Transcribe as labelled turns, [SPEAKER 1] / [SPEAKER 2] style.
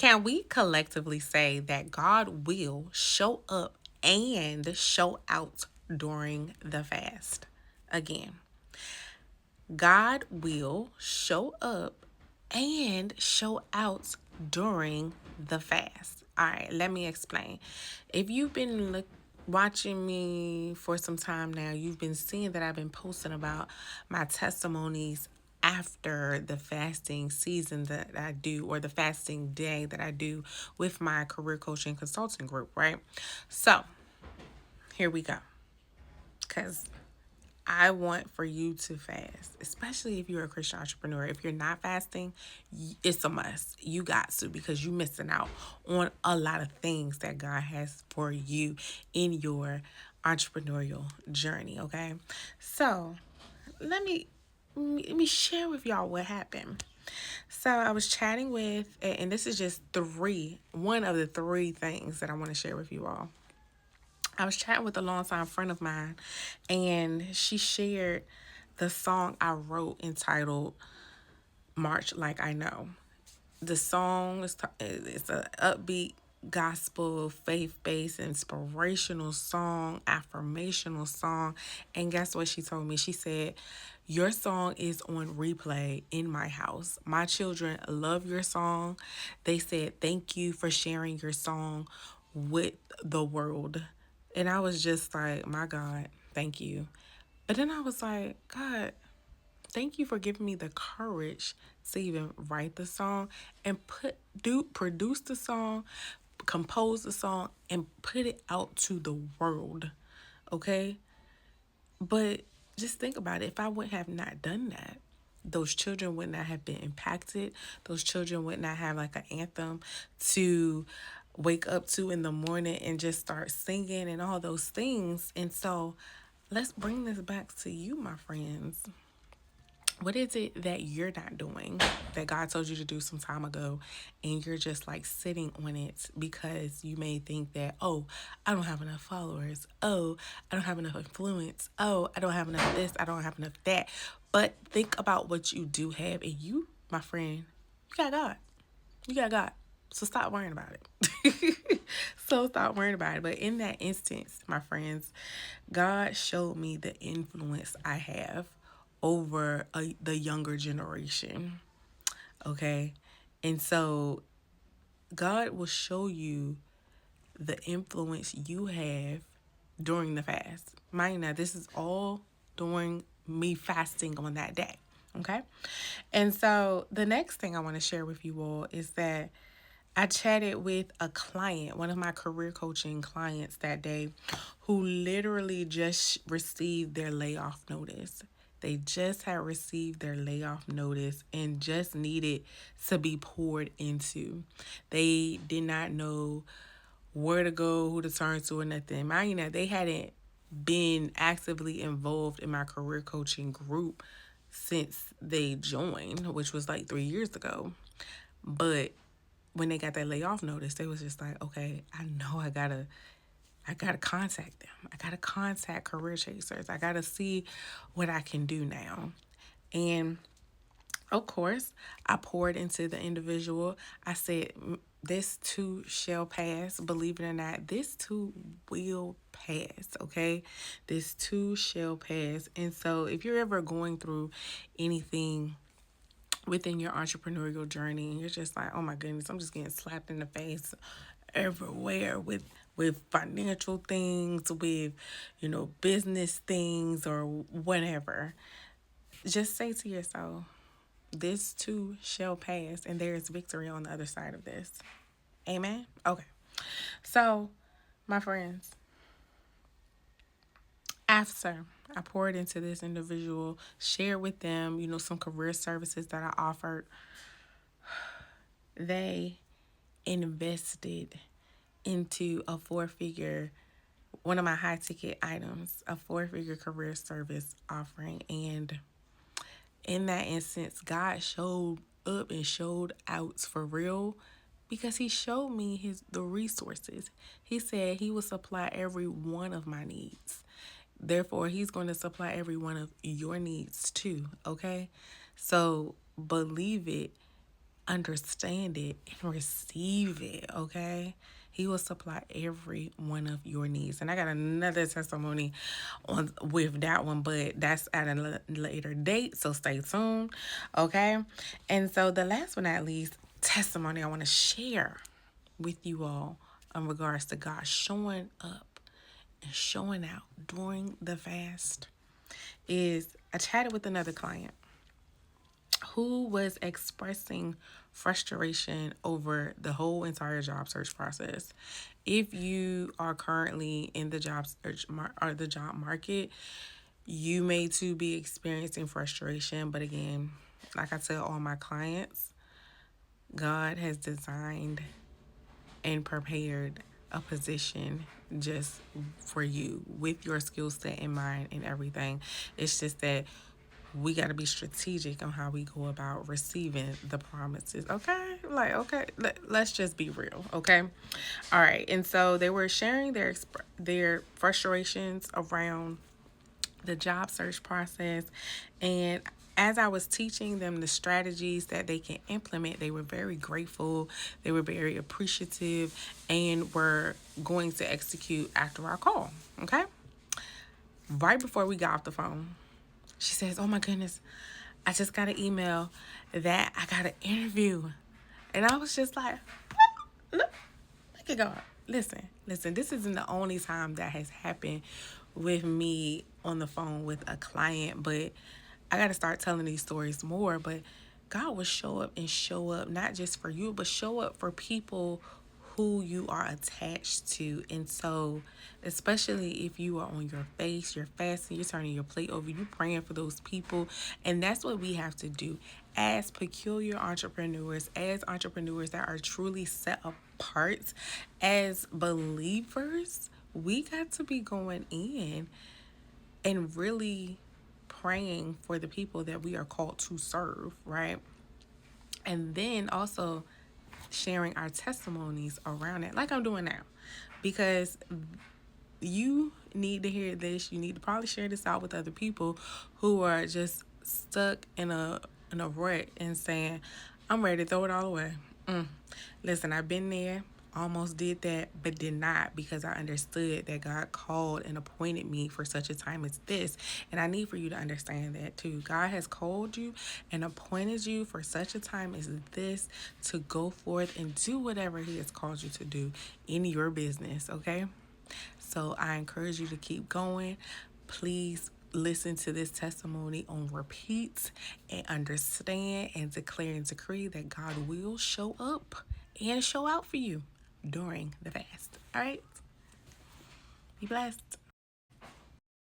[SPEAKER 1] Can we collectively say that God will show up and show out during the fast? Again, God will show up and show out during the fast. All right, let me explain. If you've been watching me for some time now, you've been seeing that I've been posting about my testimonies after the fasting season that I do, or the fasting day that I do with my career coaching consulting group, right? So here we go. Because I want for you to fast, especially if you're a Christian entrepreneur. If you're not fasting, it's a must. You got to, because you're missing out on a lot of things that God has for you in your entrepreneurial journey, okay? So let me share with y'all what happened. So I was chatting with, and this is just one of the three things that I want to share with you all. I was chatting with a longtime friend of mine, and she shared the song I wrote entitled March Like I Know. The song is a upbeat gospel, faith-based, inspirational song, affirmational song. And guess what she told me? She said, "Your song is on replay in my house. My children love your song. They said thank you for sharing your song with the world." And I was just like, my God, thank you. But then I was like, God, thank you for giving me the courage to even write the song and produce the song, compose the song, and put it out to the world. Okay? But just think about it. If I would have not done that, those children would not have been impacted. Those children would not have like an anthem to wake up to in the morning and just start singing and all those things. And so let's bring this back to you, my friends. What is it that you're not doing that God told you to do some time ago, and you're just like sitting on it because you may think that, oh, I don't have enough followers. Oh, I don't have enough influence. Oh, I don't have enough this. I don't have enough that. But think about what you do have, and you, my friend, you got God. You got God. So stop worrying about it. So stop worrying about it. But in that instance, my friends, God showed me the influence I have over the younger generation. Okay. And so God will show you the influence you have during the fast. Mind now, this is all during me fasting on that day. Okay. And so the next thing I want to share with you all is that I chatted with a client, one of my career coaching clients that day, who literally just received their layoff notice. They just had received their layoff notice and just needed to be poured into. They did not know where to go, who to turn to, or nothing. Mind you, they hadn't been actively involved in my career coaching group since they joined, which was like 3 years ago. But when they got that layoff notice, they was just like, okay, I know I gotta contact them. I gotta contact career chasers. I gotta see what I can do now. And of course, I poured into the individual. I said, this too shall pass. Believe it or not, this too will pass, okay? This too shall pass. And so if you're ever going through anything within your entrepreneurial journey and you're just like, oh my goodness, I'm just getting slapped in the face everywhere with financial things, with business things, or whatever, just say to yourself, this too shall pass, and there is victory on the other side of this. Amen. Okay. So my friends, after I poured into this individual, shared with them some career services that I offered, they invested into a one of my high ticket items, a 4-figure career service offering. And in that instance, God showed up and showed out for real, because he showed me the resources. He said he would supply every one of my needs. Therefore, he's going to supply every one of your needs too, okay? So believe it. understand it and receive it, okay? He will supply every one of your needs. And I got another testimony on with that one, but that's at a later date, so stay tuned, okay? And so the last but not least testimony I want to share with you all in regards to God showing up and showing out during the fast is I chatted with another client who was expressing frustration over the whole entire job search process. If you are currently in the job search or the job market, you may too be experiencing frustration. But again, like I tell all my clients, God has designed and prepared a position just for you with your skill set in mind and everything. It's just that we got to be strategic on how we go about receiving the promises. Okay, like okay, let's just be real. Okay, all right. And so they were sharing their frustrations around the job search process, and as I was teaching them the strategies that they can implement, they were very grateful, they were very appreciative, and were going to execute after our call. Okay, right before we got off the phone, she says, "Oh my goodness, I just got an email that I got an interview." And I was just like, look at God. Listen, this isn't the only time that has happened with me on the phone with a client, but I got to start telling these stories more. But God will show up and show up, not just for you, but show up for people who you are attached to. And so, especially if you are on your face, you're fasting, you're turning your plate over, you're praying for those people. And that's what we have to do as peculiar entrepreneurs, as entrepreneurs that are truly set apart, as believers. We got to be going in and really praying for the people that we are called to serve, right? And then also sharing our testimonies around it, like I'm doing now, because you need to hear this. You need to probably share this out with other people who are just stuck in a rut and saying, "I'm ready to throw it all away." Listen, I've been there, almost did that, but did not, because I understood that God called and appointed me for such a time as this. And I need for you to understand that too. God has called you and appointed you for such a time as this to go forth and do whatever He has called you to do in your business, okay? So I encourage you to keep going. Please listen to this testimony on repeat and understand and declare and decree that God will show up and show out for you during the fast. All right? Be blessed.